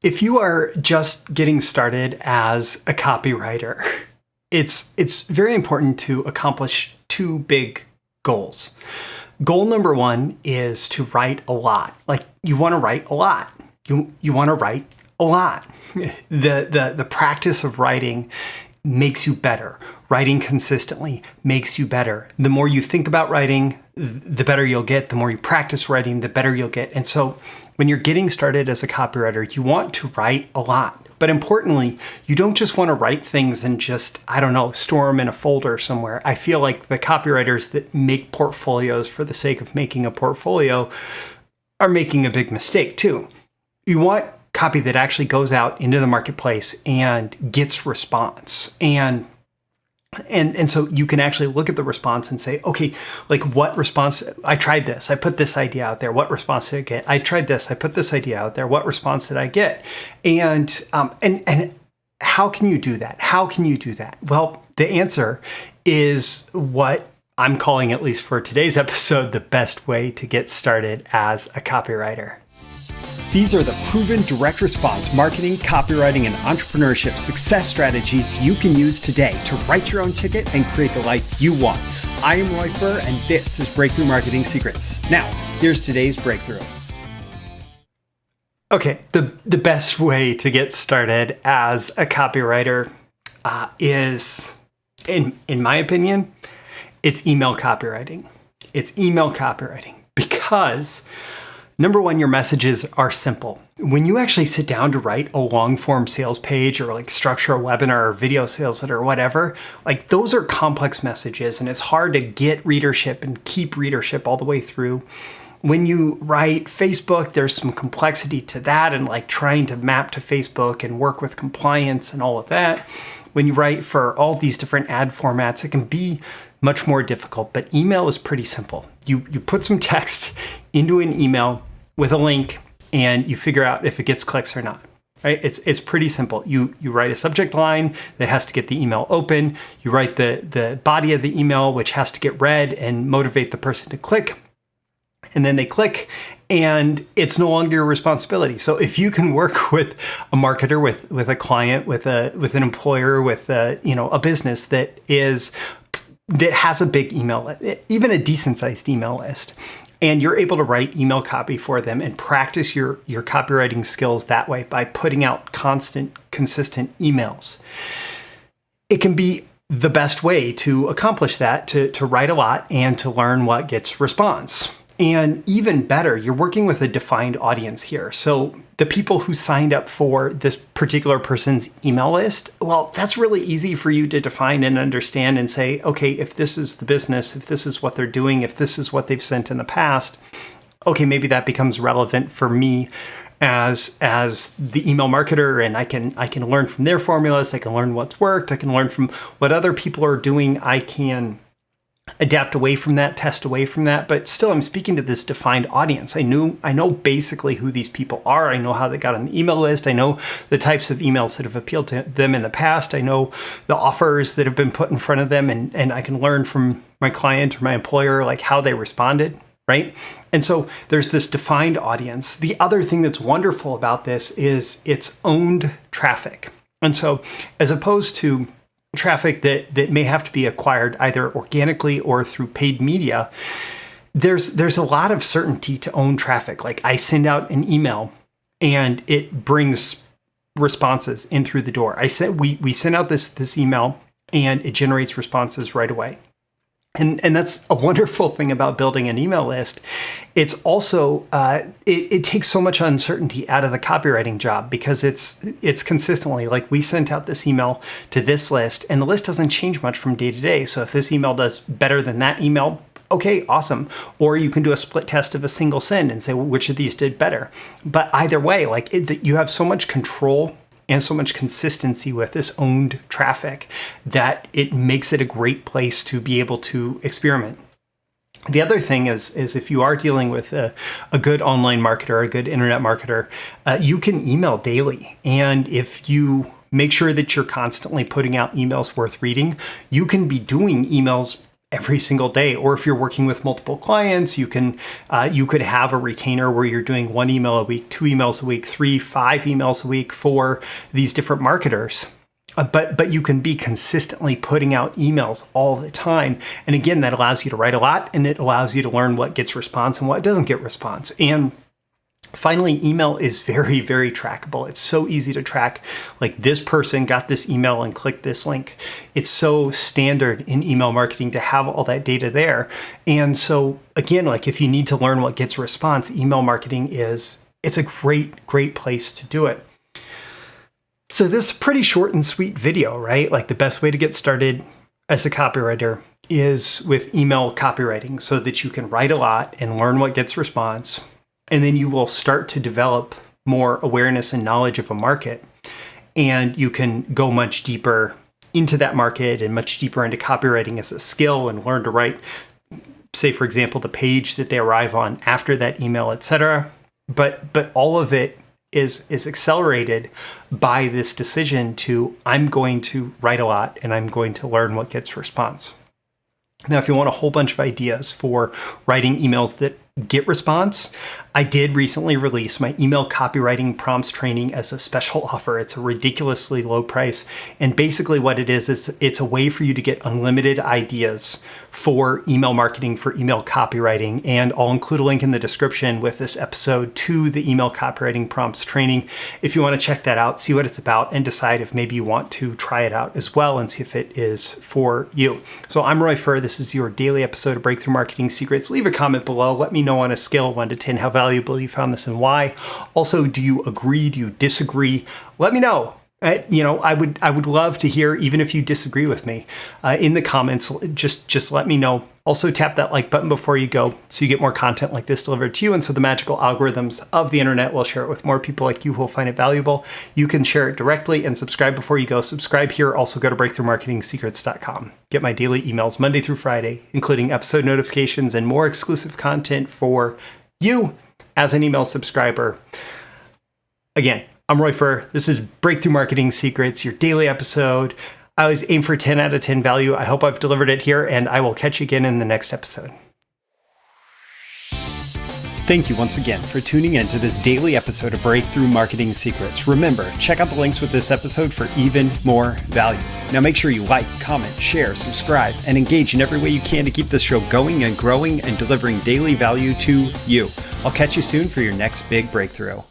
If you are just getting started as a copywriter, it's very important to accomplish two big goals. Goal number one is to write a lot. Like, you want to write a lot. You want to write a lot. The practice of writing makes you better. Writing consistently makes you better. The more you think about writing, the better you'll get. The more you practice writing, the better you'll get. And so when you're getting started as a copywriter, you want to write a lot. But importantly, you don't just want to write things and just, store them in a folder somewhere. I feel like the copywriters that make portfolios for the sake of making a portfolio are making a big mistake too. You want copy that actually goes out into the marketplace and gets response. And so you can actually look at the response and say, okay, like, what response? I tried this. I put this idea out there. What response did I get? I tried this. I put this idea out there. What response did I get? And how can you do that? How can you do that? Well, the answer is what I'm calling, at least for today's episode, the best way to get started as a copywriter. These are the proven direct response marketing, copywriting, and entrepreneurship success strategies you can use today to write your own ticket and create the life you want. I am Roy Furr, and this is Breakthrough Marketing Secrets. Now, here's today's breakthrough. Okay, the best way to get started as a copywriter is, in my opinion, it's email copywriting. It's email copywriting because, number one, your messages are simple. When you actually sit down to write a long form sales page or like structure a webinar or video sales letter or whatever, like, those are complex messages and it's hard to get readership and keep readership all the way through. When you write Facebook, there's some complexity to that and like trying to map to Facebook and work with compliance and all of that. When you write for all these different ad formats, it can be much more difficult, but email is pretty simple. You put some text into an email with a link and you figure out if it gets clicks or not, right? It's pretty simple. You write a subject line that has to get the email open. You write the body of the email, which has to get read and motivate the person to click. And then they click and it's no longer your responsibility. So if you can work with a marketer, with a client, with an employer, with a business that has a big email list, even a decent sized email list, and you're able to write email copy for them and practice your copywriting skills that way by putting out consistent emails, it can be the best way to accomplish that, to write a lot and to learn what gets response. And even better, you're working with a defined audience here. So the people who signed up for this particular person's email list, well, that's really easy for you to define and understand and say, okay, if this is the business, if this is what they're doing, if this is what they've sent in the past, okay, maybe that becomes relevant for me as the email marketer, and I can learn from their formulas, I can learn what's worked, I can learn from what other people are doing, I can adapt away from that, test away from that, but still I'm speaking to this defined audience. I know basically who these people are. I know how they got on the email list. I know the types of emails that have appealed to them in the past. I know the offers that have been put in front of them, and I can learn from my client or my employer, like, how they responded, right? And so there's this defined audience. The other thing that's wonderful about this is it's owned traffic. And so as opposed to traffic that may have to be acquired either organically or through paid media, there's a lot of certainty to own traffic. Like, I send out an email and it brings responses in through the door. We send out this email and it generates responses right away. And that's a wonderful thing about building an email list. It's also, it takes so much uncertainty out of the copywriting job because it's consistently, like, we sent out this email to this list and the list doesn't change much from day to day. So if this email does better than that email, okay, awesome. Or you can do a split test of a single send and say, well, which of these did better? But either way, like, you have so much control and so much consistency with this owned traffic that it makes it a great place to be able to experiment. The other thing is if you are dealing with a good online marketer, a good internet marketer, you can email daily. And if you make sure that you're constantly putting out emails worth reading, you can be doing emails every single day. Or if you're working with multiple clients, you could have a retainer where you're doing 1 email a week, 2 emails a week, 3, 5 emails a week for these different marketers. But you can be consistently putting out emails all the time. And again, that allows you to write a lot, and it allows you to learn what gets response and what doesn't get response. And finally, email is very, very trackable. It's so easy to track, like this person got this email and clicked this link. It's so standard in email marketing to have all that data there. And so again, like if you need to learn what gets response, email marketing it's a great place to do it. So this is a pretty short and sweet video, right? Like the best way to get started as a copywriter is with email copywriting so that you can write a lot and learn what gets response. And then you will start to develop more awareness and knowledge of a market. And you can go much deeper into that market and much deeper into copywriting as a skill and learn to write, say, for example, the page that they arrive on after that email, etc. But all of it is accelerated by this decision to, I'm going to write a lot and I'm going to learn what gets response. Now, if you want a whole bunch of ideas for writing emails that get response, I did recently release my email copywriting prompts training as a special offer. It's a ridiculously low price. And basically what it is it's a way for you to get unlimited ideas for email marketing, for email copywriting. And I'll include a link in the description with this episode to the email copywriting prompts training. If you want to check that out, see what it's about, and decide if maybe you want to try it out as well and see if it is for you. So I'm Roy Furr. This is your daily episode of Breakthrough Marketing Secrets. Leave a comment below. Let me know on a scale of 1 to 10 how valuable you found this and why. Also, do you agree? Do you disagree? Let me know. I would love to hear, even if you disagree with me, in the comments. Just let me know. Also, tap that like button before you go so you get more content like this delivered to you. And so the magical algorithms of the internet will share it with more people like you who will find it valuable. You can share it directly and subscribe before you go. Subscribe here. Also go to breakthroughmarketingsecrets.com. Get my daily emails Monday through Friday, including episode notifications and more exclusive content for you as an email subscriber. Again, I'm Roy Furr. This is Breakthrough Marketing Secrets, your daily episode. I always aim for 10 out of 10 value. I hope I've delivered it here, and I will catch you again in the next episode. Thank you once again for tuning in to this daily episode of Breakthrough Marketing Secrets. Remember, check out the links with this episode for even more value. Now make sure you like, comment, share, subscribe, and engage in every way you can to keep this show going and growing and delivering daily value to you. I'll catch you soon for your next big breakthrough.